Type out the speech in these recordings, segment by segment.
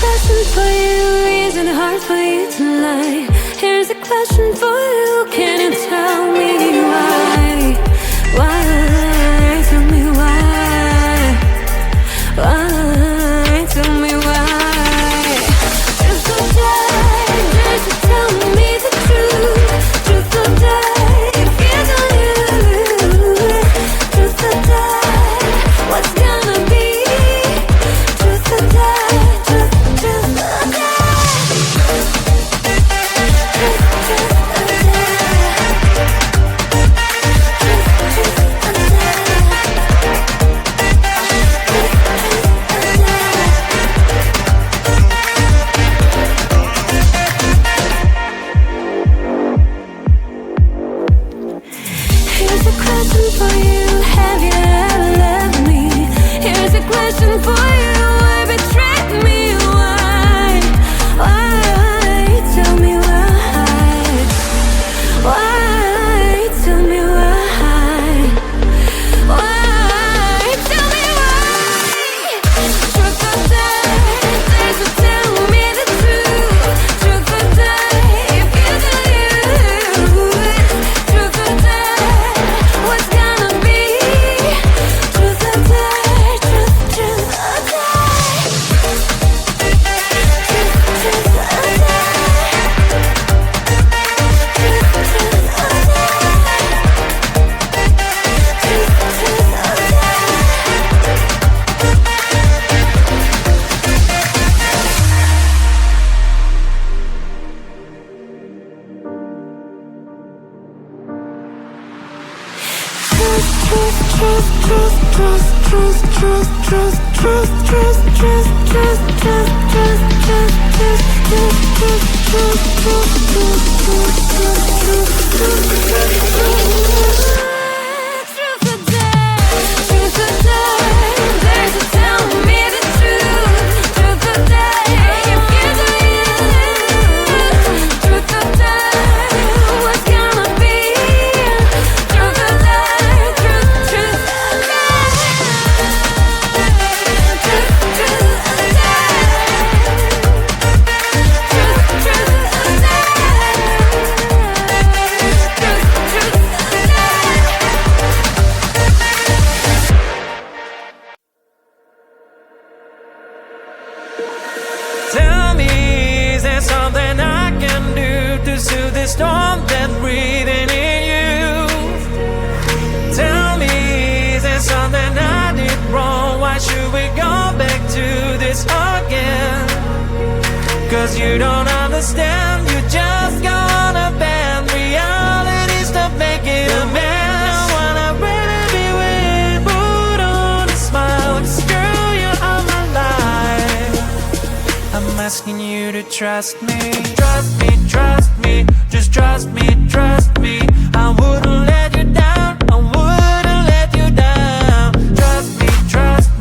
question for you, reason hard for you to lie. Here's a question for you, can you tell me why? Why? Tell me why? Why? Tell me why? Truth or dare, dare to tell me the truth. Truth or dare, if you don't you. Truth or dare, what's gonna be? Truth or dare, truth or dare. Here's a question for you, have you ever loved me? Here's a question for you, why betray me? Why? Why? Tell me why? Why? Tell me why? Why? Tell me why? Truth or dare, dare to tell me the truth. Truth or dare, if you don't you. Truth or dare, what's gonna be? Truth or dare, truth or dare. Truth or dare. Tell me, is there something I can do to soothe the storm that's breathing in you? Tell me, is there something I did wrong? Why should we go back to this again? Cause you don't understand, you just gonna bend reality, stop making a man. I wanna really be with, put on a smile, 'cause girl, you are my life. I'm asking you to trust me. Trust me, trust me, just trust me, trust me. I wouldn't let you down, I wouldn't let you down. Trust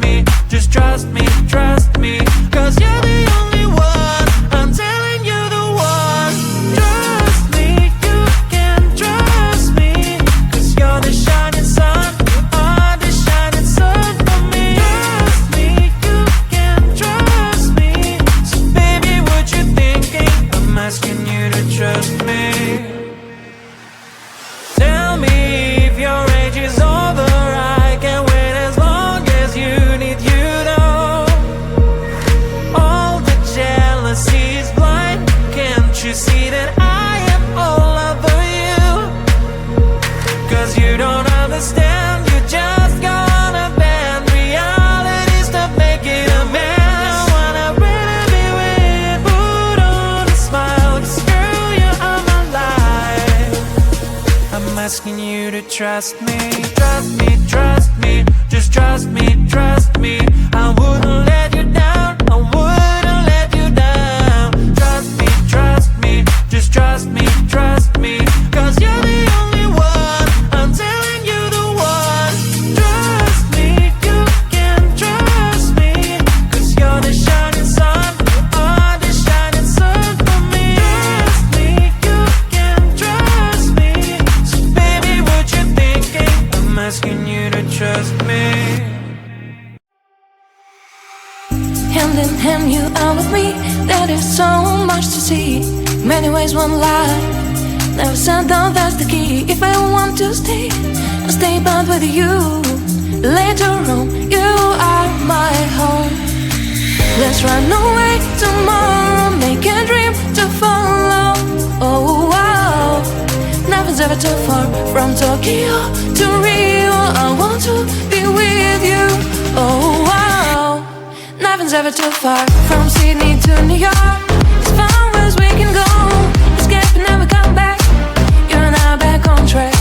me, just trust me, trust me. 'Cause you're the only one, I'm telling you the one. Trust me, you can trust me. 'Cause you're the shining sun, you are the shining sun for me. Trust me, you can trust me. So baby, what you thinking? I'm asking you to trust me. Tell me if your age is over, I can wait as long as you need, you know. All the jealousy is blind, can't you see that I am all over you? 'Cause you don't understand, you just gonna bend reality, stop making a man. I wanna really be with, put on a smile, 'cause girl, you are my life. I'm asking you to trust me. Trust me, trust me, just trust me, trust me. I wouldn't let you down, I wouldn't let you down. Trust me, just trust me, trust me. 'Cause you're the only one, I'm telling you the one. Trust me, you can trust me. 'Cause you're the shining sun, you are the shining sun for me. Trust me, you can trust me. So baby, what you thinking? I'm asking you to trust me. And in hand, you are with me. There is so much to see. Many ways, one life. Never settle, that's the key. If I want to stay, I'll stay but with you. Later on, you are my home. Let's run away tomorrow, make a dream to follow. Oh wow, nothing's ever too far. From Tokyo to Rio, I want to be with you. Oh wow, nothing's ever too far. From Sydney to New York, as far as we can go. Escape and never come back. You and I back on track.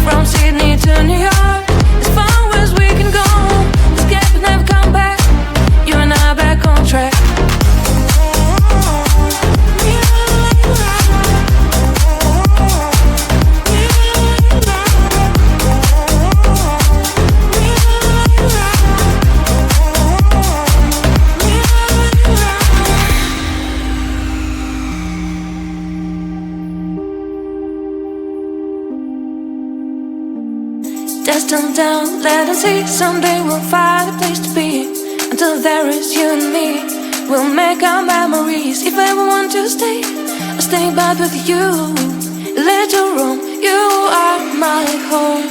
From Sydney to New York, as far as we can go. Escape and never come back. You and I back on track. Destined down, let us see. Someday we'll find a place to be. Until there is you and me, we'll make our memories. If I ever want to stay, I'll stay but with you. Later on, you are my home.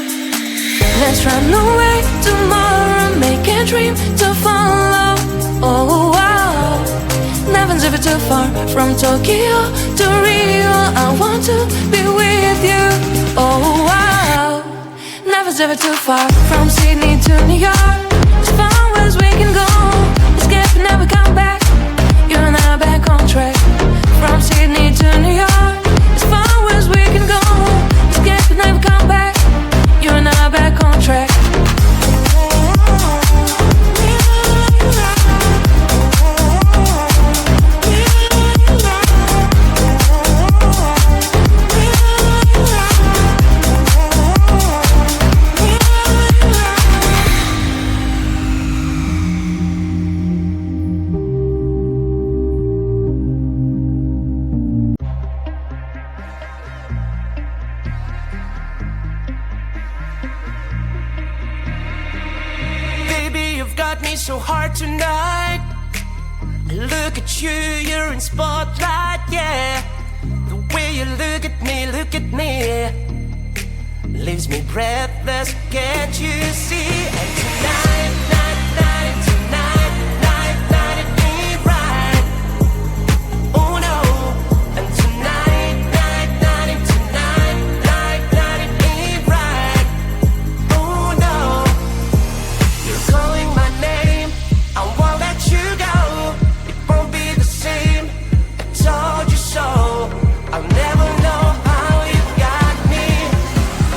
Let's run away tomorrow, make a dream to follow. Oh wow, nothing's ever too far. From Tokyo to Rio, I want to be with you. Oh wow, nothing's ever too far. From Sydney to New York, as far as we can go. Escape and never come back. You and I back on track. From Sydney to New York, as far as we can go. Escape and never come back. You and I back on track. So hard tonight. Look at you, you're in spotlight, yeah. The way you look at me, leaves me breathless. Can't you see? And tonight, it ain't right. Oh no. And tonight, it ain't right. Oh no. You're calling my name, I won't let you go. It won't be the same, I told you so. I'll never know how you've got me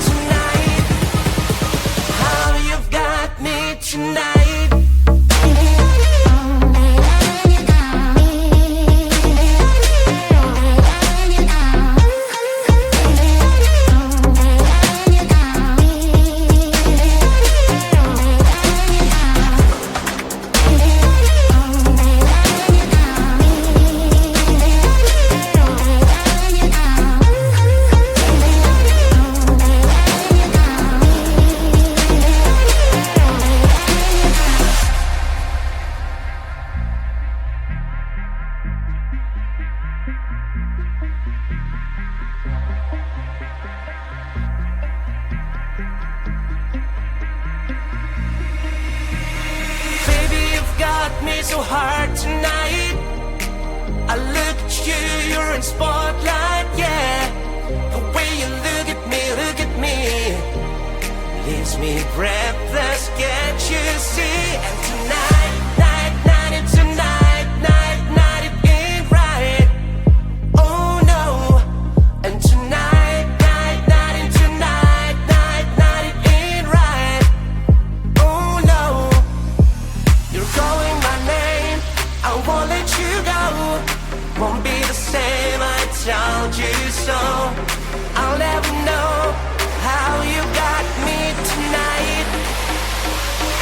tonight. How you've got me tonight. So hard tonight. I look at you, you're in spotlight, yeah. The way you look at me, leaves me breathless. Can't you see? And tonight, it ain't right. Oh no. And tonight, it ain't right. Oh no. You're calling my name, I won't let you go. Won't be the same, I told you so. I'll never know how you got me tonight.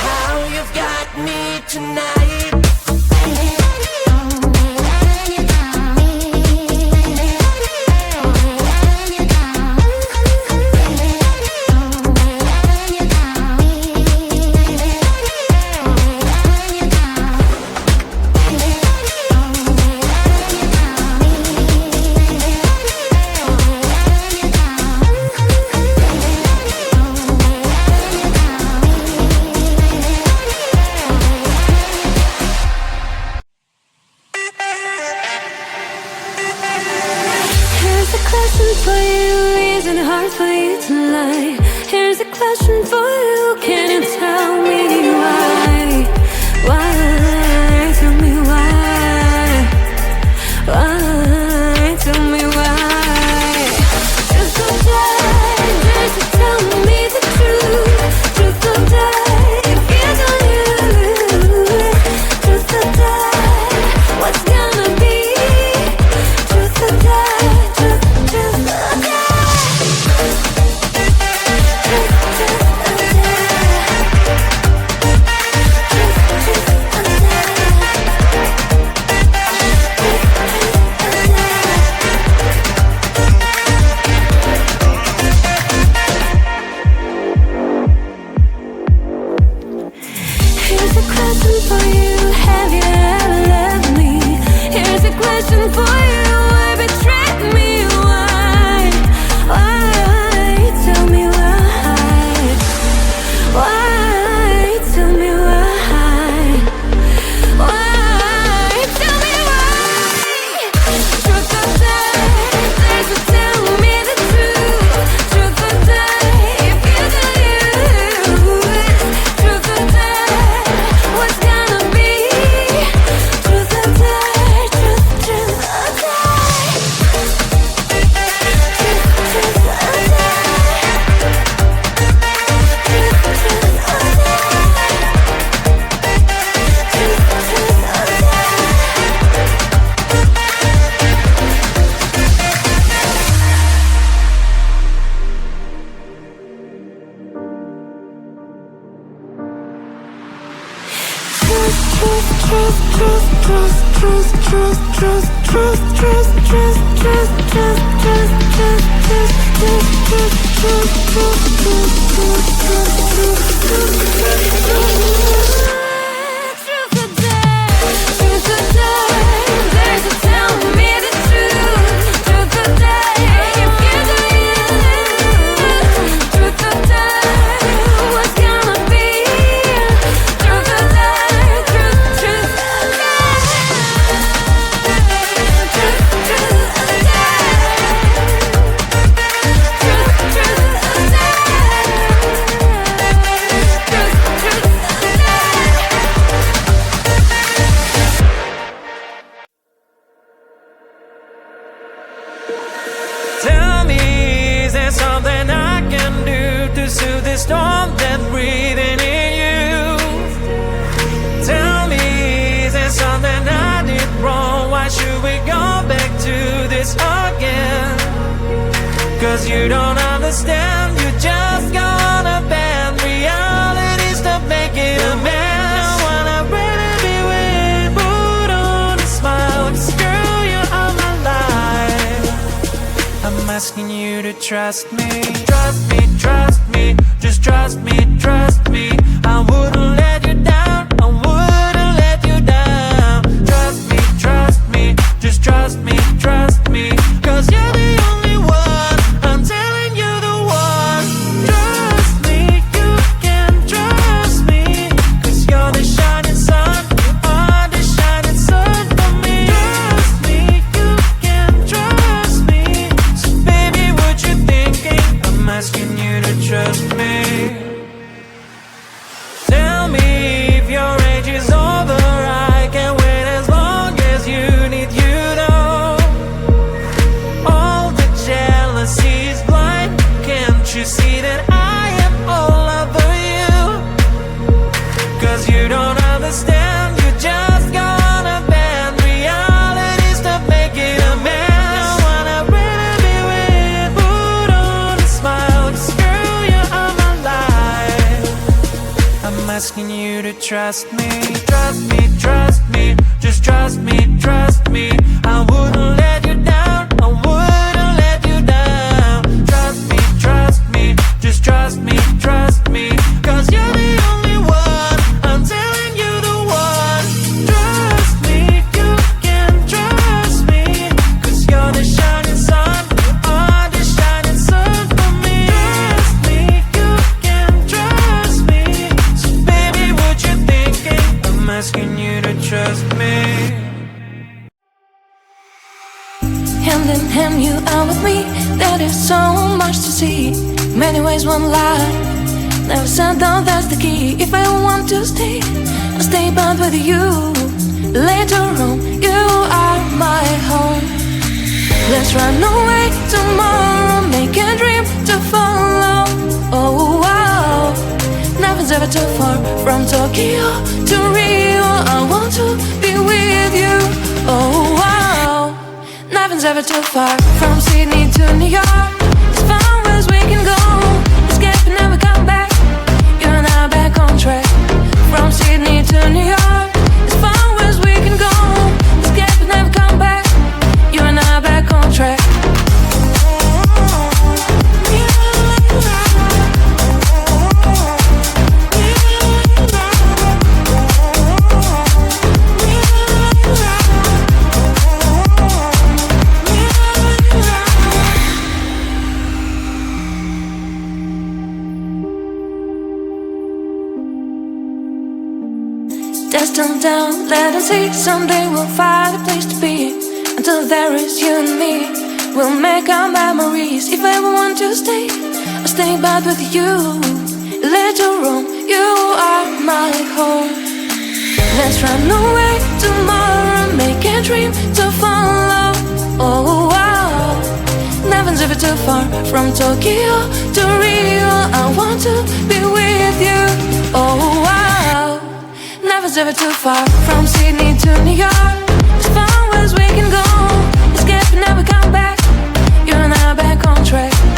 How you've got me tonight. question for you. Have you ever loved me? Here's a question for you. Why betray me? Why? Tell me why? Why? Tell me why? Why? Tell me why? Truth or dare, there's a tell me the truth. Truth or dare, if you don't use. Truth or dare, what's gonna be? Truth or dare, truth or dare. Truth or dare. Tell me, is there something I can do to soothe the storm that's breathing in you? Tell me, is there something I did wrong? Why should we go back to this again? Cause you don't understand, you just gonna bend realities to make it a mess. I wanna really be with, put on a smile, 'cause girl, you're all my life. I'm asking you to trust me. Trust me, trust me, just trust me, trust me. I wouldn't let you down, I wouldn't let you down. Trust me, just trust me, trust me. 'Cause you're the only one, I'm telling you the one. Trust me, you can trust me. 'Cause you're the shining sun, you are the shining sun for me. Trust me, you can trust me. So baby, what you thinking? I'm asking you to trust me. Tell me if your age is over, I can wait as long as you need, you know. All the jealousy is blind, can't you see that I am all over you? 'Cause you don't understand, you just gonna bend realities to make it a mess. I wanna really be with, put on a smile, 'cause girl, you're all my life. I'm asking you to trust me, trust me, trust me, just trust me, trust me. I wouldn't let you down, I wouldn't let you down. Trust me, just trust me, trust me. 'Cause you're the only one, I'm telling you the one. Trust me, you can trust me. 'Cause you're the shining sun, you are the shining sun for me. Trust me, you can trust me. So baby, what you thinking? I'm asking you to trust me. Hand in hand, you are with me. There is so much to see. Many ways, one life. Never said down, that's the key. If I want to stay, I'll stay bound with you. Later on, you are my home. Let's run away tomorrow, make a dream to follow. Oh wow, nothing's ever too far from Tokyo to Rio. I want to be with you. Oh wow, nothing's ever too far from Sydney to New York. As far as we can go, escape and never come back. You and I back on track. From Sydney to New York, as far as we can go, escape and never come back. You and I back on track. destined down, let us see. Someday we'll find a place to be. Until there is you and me, we'll make our memories. If I ever want to stay, I'll stay back with you. Let you roam, you are my home. Let's run away tomorrow, make a dream to follow. Oh wow, nothing's ever too far from Tokyo to Rio. I want to be with you. Oh wow, nothing's ever too far from Sydney to New York. As far as we can go, escape and never come back. You and I are back on track.